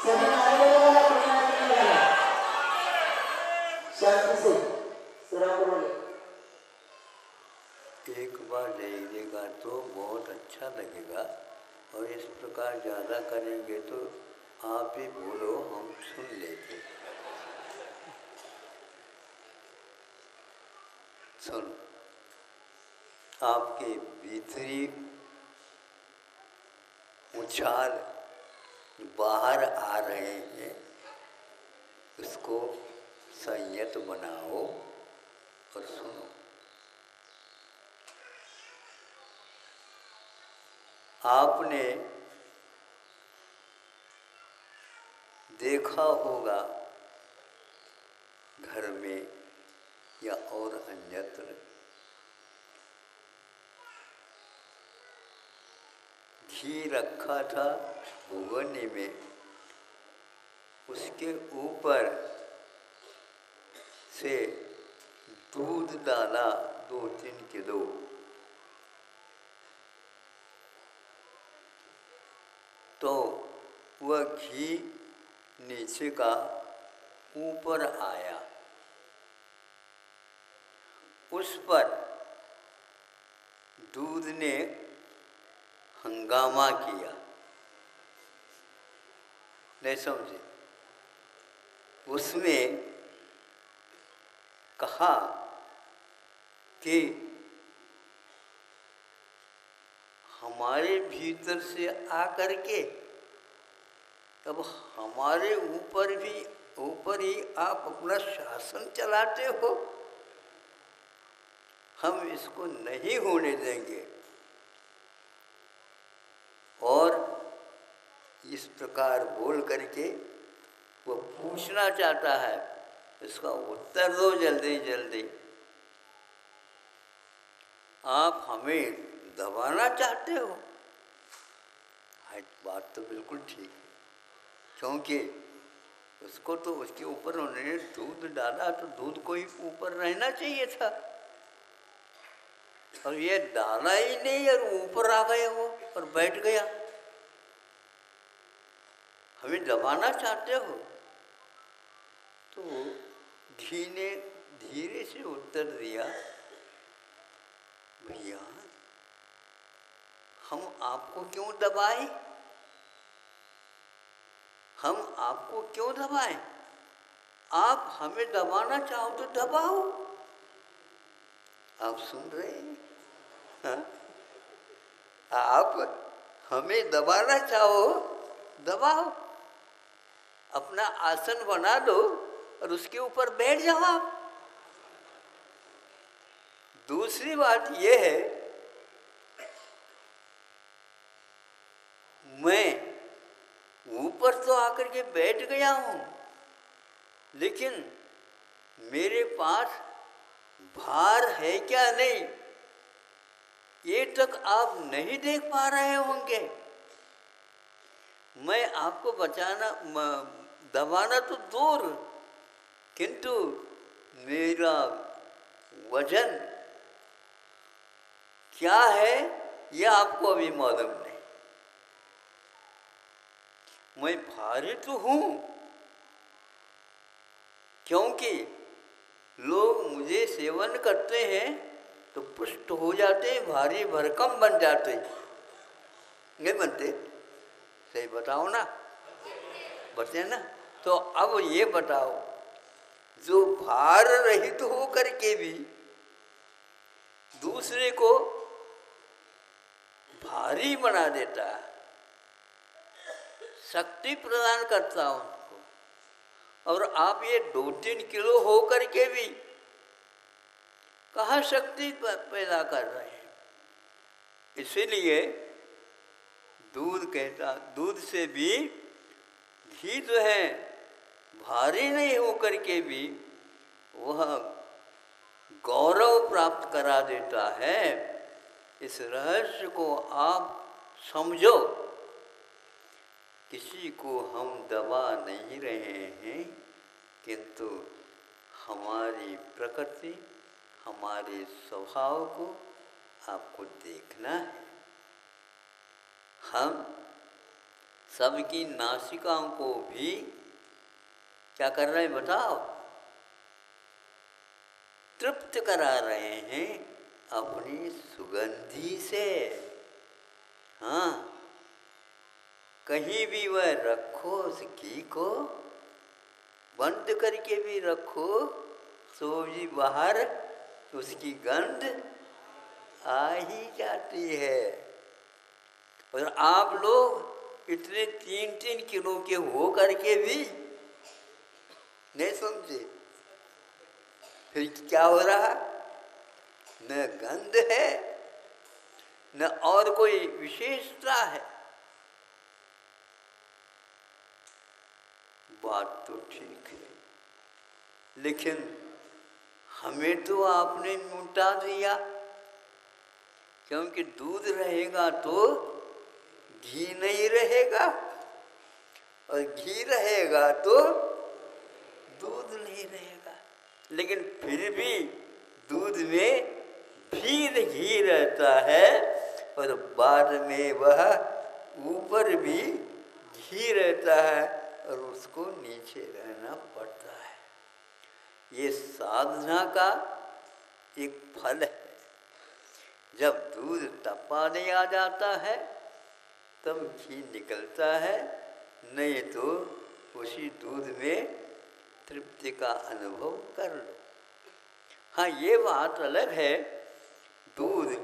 सभी नारे वाला प्रयास करेगा। शांति से सलाम बोलिए। एक बार जाइएगा तो बहुत अच्छा लगेगा, और इस प्रकार ज़्यादा करेंगे तो आप ही बोलो, हम सुन लेते। सुनो, आपके भीतरी उछाल बाहर आ रहे हैं, उसको संयत बनाओ और सुनो। आपने देखा होगा घर में या और अन्यत्र, घी रखा था भगोनी में, उसके ऊपर से दूध डाला 2-3 किलो, तो वह घी नीचे का ऊपर आया, उस पर दूध ने हंगामा किया। नहीं समझे? उसमें कहा कि हमारे भीतर से आकर के तब हमारे ऊपर ही आप अपना शासन चलाते हो, हम इसको नहीं होने देंगे। और इस प्रकार बोल करके वो पूछना चाहता है, इसका उत्तर दो जल्दी जल्दी। आप हमें दबाना चाहते हो? बात तो बिल्कुल ठीक है, क्योंकि उसको तो उसके ऊपर उन्होंने दूध डाला, तो दूध को ही ऊपर रहना चाहिए था, और ये डाला ही नहीं और ऊपर आ गए वो और बैठ गया। हमें दबाना चाहते हो? तो घी ने धीरे से उत्तर दिया, भैया हम आपको क्यों दबाएं? हम आपको क्यों दबाएं? आप हमें दबाना चाहो तो दबाओ। आप सुन रहे हैं? हाँ? आप हमें दबाना चाहो दबाओ, अपना आसन बना दो और उसके ऊपर बैठ जाओ आप। दूसरी बात यह है, मैं ऊपर तो आकर के बैठ गया हूं, लेकिन मेरे पास भार है क्या नहीं, ये तक आप नहीं देख पा रहे होंगे। मैं आपको दबाना तो दूर, किंतु मेरा वजन क्या है यह आपको अभी मालूम नहीं। मैं भारी तो हूं, क्योंकि लोग मुझे सेवन करते हैं तो पुष्ट हो जाते हैं, भारी भरकम बन जाते हैं, नहीं बनते? सही बताओ ना, बते ना? तो अब ये बताओ, जो भार रहित तो हो करके भी दूसरे को भारी बना देता है, शक्ति प्रदान करता है उनको, और आप ये 2-3 किलो हो करके भी कहाँ शक्ति पैदा कर रहे हैं? इसीलिए दूध से भी घी जो है भारी नहीं हो करके भी वह गौरव प्राप्त करा देता है। इस रहस्य को आप समझो। किसी को हम दबा नहीं रहे हैं, किंतु हमारी प्रकृति, हमारे स्वभाव को आपको देखना है। हम सबकी नासिकाओं को भी क्या कर रहे हैं बताओ? तृप्त करा रहे हैं अपनी सुगंधी से। हाँ, कहीं भी वह रखो उस घी को, बंद करके भी रखो तो भी बाहर उसकी गंध आ ही जाती है। और आप लोग इतने 3-3 किलो के हो करके भी नहीं समझे, फिर क्या हो रहा? न गंध है न और कोई विशेषता है। बात तो ठीक है, लेकिन हमें तो आपने लुटा दिया, क्योंकि दूध रहेगा तो घी नहीं रहेगा, और घी रहेगा तो दूध नहीं रहेगा। लेकिन फिर भी दूध में फिर घी रहता है, और बाद में वह ऊपर भी घी रहता है, और उसको नीचे रहना पड़ता है। ये साधना का एक फल है। जब दूध तपाने आ जाता है तब घी निकलता है, नहीं तो उसी दूध में तृप्ति का अनुभव कर लो। हाँ, ये बात अलग है, दूध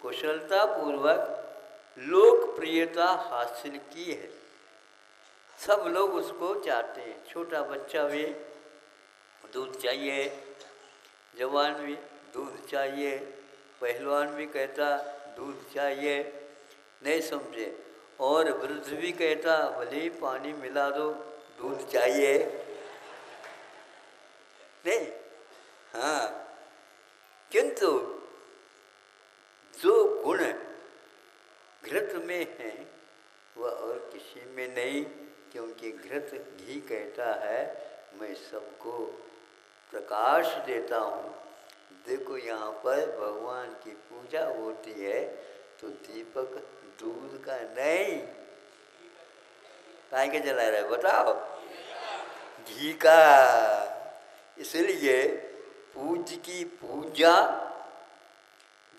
कुशलता पूर्वक लोकप्रियता हासिल की है, सब लोग उसको चाहते हैं। छोटा बच्चा भी दूध चाहिए, जवान भी दूध चाहिए, पहलवान भी कहता दूध चाहिए, नहीं समझे, और वृद्ध भी कहता भले ही पानी मिला दो दूध चाहिए, नहीं? हाँ, किंतु जो गुण घृत में है वह और किसी में नहीं, क्योंकि घृत घी कहता है मैं सबको प्रकाश देता हूँ। देखो यहाँ पर भगवान की पूजा होती है तो दीपक दूध का नहीं, काय के जला रहा है बताओ? घी का। इसलिए पूज्य की पूजा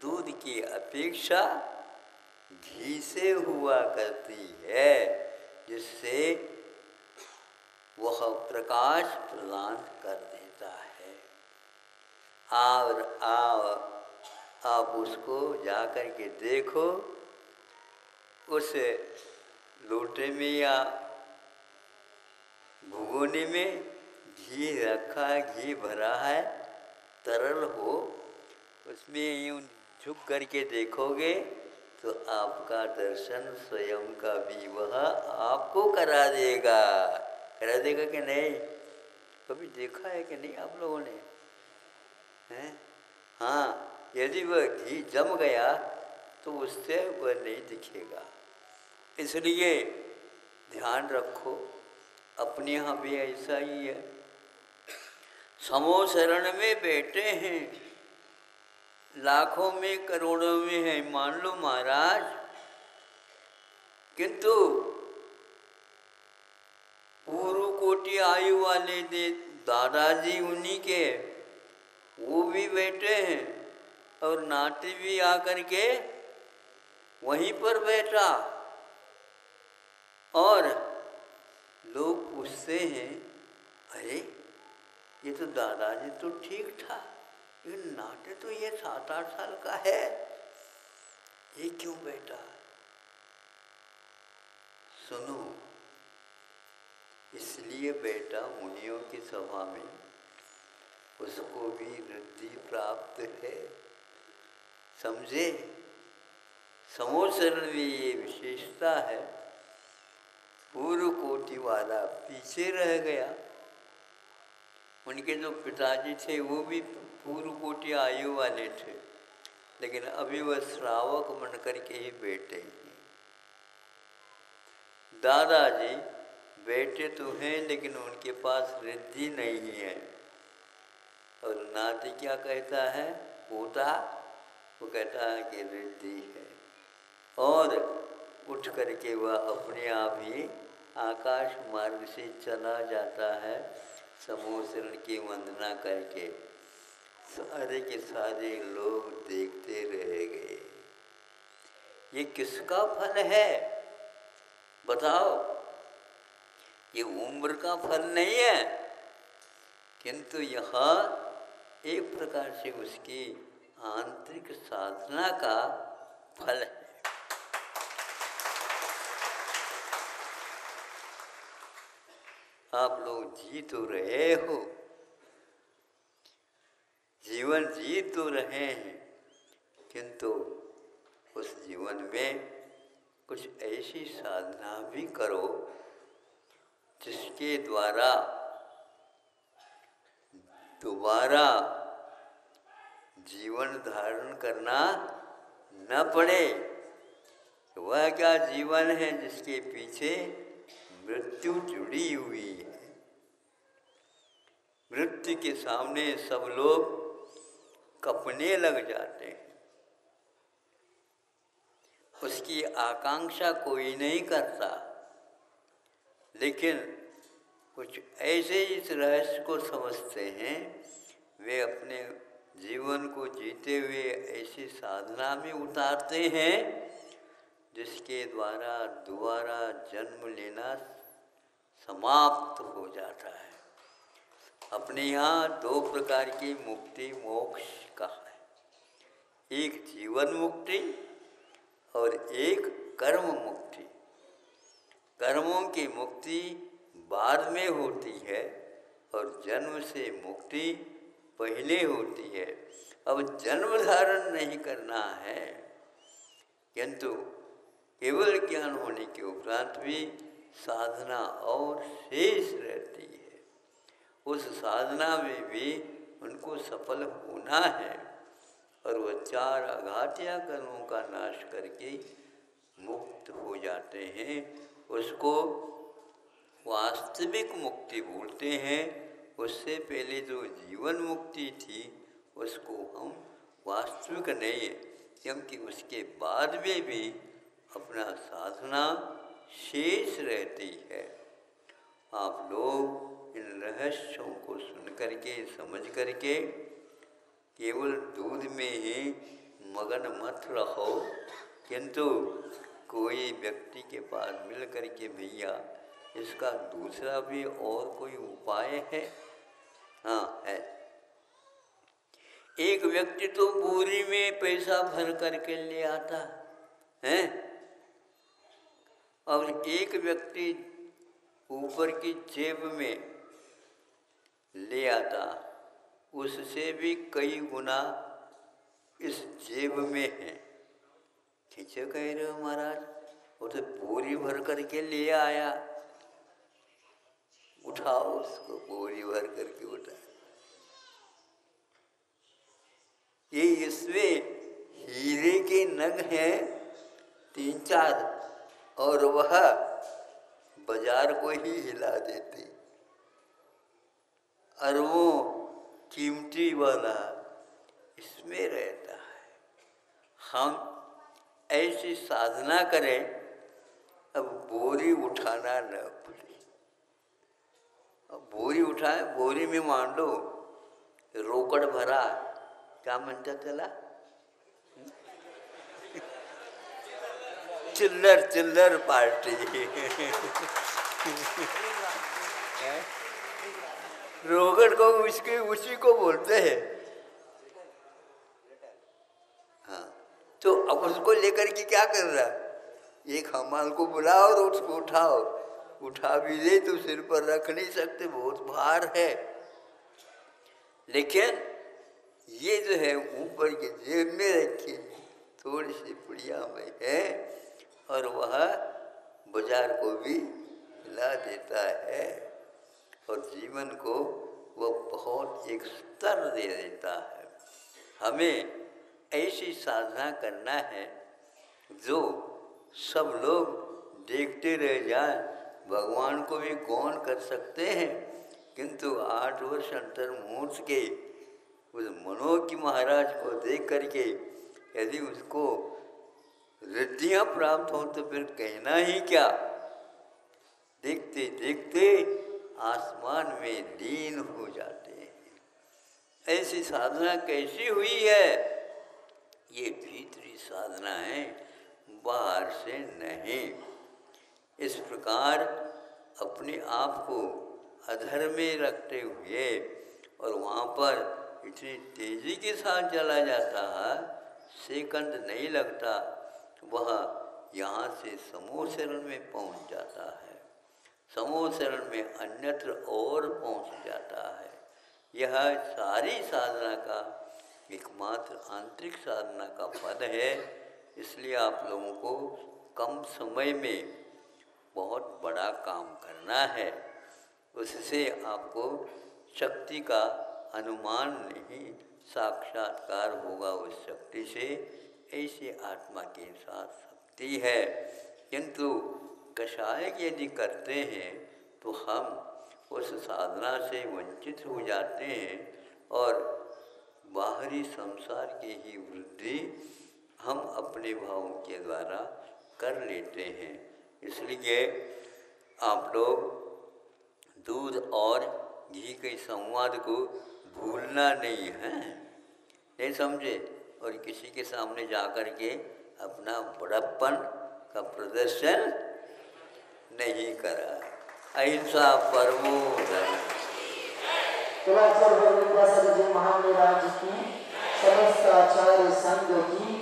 दूध की अपेक्षा घी से हुआ करती है, जिससे वह प्रकाश प्रदान कर देता है। और आप उसको जा कर के देखो, उस लोटे में या भगोने में घी रखा है, घी भरा है, तरल हो, उसमें यूँ झुक करके देखोगे तो आपका दर्शन स्वयं का भी वह आपको करा देगा। करा देगा कि नहीं? कभी देखा है कि नहीं आप लोगों ने? हैं? हाँ, यदि वह घी जम गया तो उससे वह नहीं दिखेगा। इसलिए ध्यान रखो, अपने यहाँ भी ऐसा ही है। समो शरण में बैठे हैं, लाखों में करोड़ों में है मान लो महाराज, किंतु पूर्व कोटि आयु वाले दादाजी उन्हीं के, वो भी बैठे हैं, और नाती भी आकर के वहीं पर बैठा, और लोग पूछते हैं अरे ये तो दादाजी तो ठीक था, ये नाते तो ये 7-8 साल का है, ये क्यों बैठा? सुनो, इसलिए बैठा मुनियों की सभा में, उसको भी रिद्धि प्राप्त है, समझे? समोसरण में ये विशेषता है। पूर्व कोटि वाला पीछे रह गया, उनके जो पिताजी थे वो भी पूर्व कोटि आयु वाले थे, लेकिन अभी वह श्रावक बन करके ही बैठे हैं। दादाजी बैठे तो हैं लेकिन उनके पास रिद्धि नहीं है, और नाती क्या कहता है? पोता, वो कहता है कि रिद्धि है। और उठ करके वह अपने आप ही आकाश मार्ग से चला जाता है, समूह शरण की वंदना करके। सारे के सारे लोग देखते रह गए। ये किसका फल है बताओ? ये उम्र का फल नहीं है, किंतु यह एक प्रकार से उसकी आंतरिक साधना का फल है। आप लोग जी तो रहे हो, जीवन जी तो रहे हैं, किंतु उस जीवन में कुछ ऐसी साधना भी करो जिसके द्वारा दोबारा जीवन धारण करना न पड़े। वह क्या जीवन है जिसके पीछे मृत्यु जुड़ी हुई है। मृत्यु के सामने सब लोग कपने लग जाते हैं। उसकी आकांक्षा कोई नहीं करता, लेकिन कुछ ऐसे इस रहस्य को समझते हैं, वे अपने जीवन को जीते हुए ऐसी साधना में उतारते हैं जिसके द्वारा दोबारा जन्म लेना समाप्त हो जाता है। अपने यहाँ दो प्रकार की मुक्ति मोक्ष कहा है, एक जीवन मुक्ति और एक कर्म मुक्ति। कर्मों की मुक्ति बाद में होती है और जन्म से मुक्ति पहले होती है। अब जन्म धारण नहीं करना है, किंतु केवल ज्ञान होने के उपरांत भी साधना और शेष रहती है। उस साधना में भी उनको सफल होना है और वह चार आघातिया कर्मों का नाश करके मुक्त हो जाते हैं। उसको वास्तविक मुक्ति बोलते हैं। उससे पहले जो जीवन मुक्ति थी उसको हम वास्तविक नहीं है, क्योंकि उसके बाद में भी अपना साधना शेष रहती है। आप लोग इन रहस्यों को सुन करके समझ करके केवल दूध में ही मगन मत रहो, किंतु कोई व्यक्ति के पास मिल करके भैया इसका दूसरा भी और कोई उपाय है? हाँ है। एक व्यक्ति तो बोरी में पैसा भर करके ले आता है और एक व्यक्ति ऊपर की जेब में ले आता, उससे भी कई गुना इस जेब में है। खींचे कह रहे हो महाराज, वो तो बोरी भर करके ले आया। उठाओ उसको, बोरी भर करके उठा। ये इसमें हीरे के नग हैं 3-4 और वह बाजार को ही हिला देते। और वो कीमती वाला इसमें रहता है। हम ऐसी साधना करें अब बोरी उठाना न पड़े। अब बोरी उठाए, बोरी में मान लो रोकड़ भरा, क्या म्हणता त्याला, चिल्लर चिल्लर पार्टी रोकड़ को उसी को बोलते हैं। हाँ, तो अब उसको लेकर के क्या कर रहा? एक हमाल को बुलाओ और उसको उठाओ। उठा भी ले तो सिर पर रख नहीं सकते, बहुत भार है। लेकिन ये जो है ऊपर के जेब में रखी थोड़ी सी पुड़िया में है और वह बाजार को भी हिला देता है और जीवन को वह बहुत एक स्तर दे देता है। हमें ऐसी साधना करना है जो सब लोग देखते रह जाएं। भगवान को भी गौण कर सकते हैं, किंतु 8 वर्ष अंतर्मुहूर्त के उस मनोज की महाराज को देख करके यदि उसको रिद्धियाँ प्राप्त हो तो फिर कहना ही क्या। देखते देखते आसमान में लीन हो जाते हैं। ऐसी साधना कैसी हुई है? ये भीतरी साधना है, बाहर से नहीं। इस प्रकार अपने आप को अधर में रखते हुए और वहाँ पर इतनी तेज़ी के साथ चला जाता है, सेकंड नहीं लगता, वह यहाँ से समूह शरण में पहुँच जाता है, समूह शरण में अन्यत्र और पहुँच जाता है। यह सारी साधना का एकमात्र आंतरिक साधना का पद है। इसलिए आप लोगों को कम समय में बहुत बड़ा काम करना है। उससे आपको शक्ति का अनुमान नहीं, साक्षात्कार होगा उस शक्ति से। ऐसे आत्मा के साथ शक्ति है। किंतु कषाय यदि करते हैं तो हम उस साधना से वंचित हो जाते हैं और बाहरी संसार की ही वृद्धि हम अपने भावों के द्वारा कर लेते हैं। इसलिए आप लोग दूध और घी के संवाद को भूलना नहीं है, नहीं समझे? और किसी के सामने जाकर के अपना बड़प्पन का प्रदर्शन नहीं करा। अहिंसा परमो धर्म। महाराज की समस्त आचार्य संघ की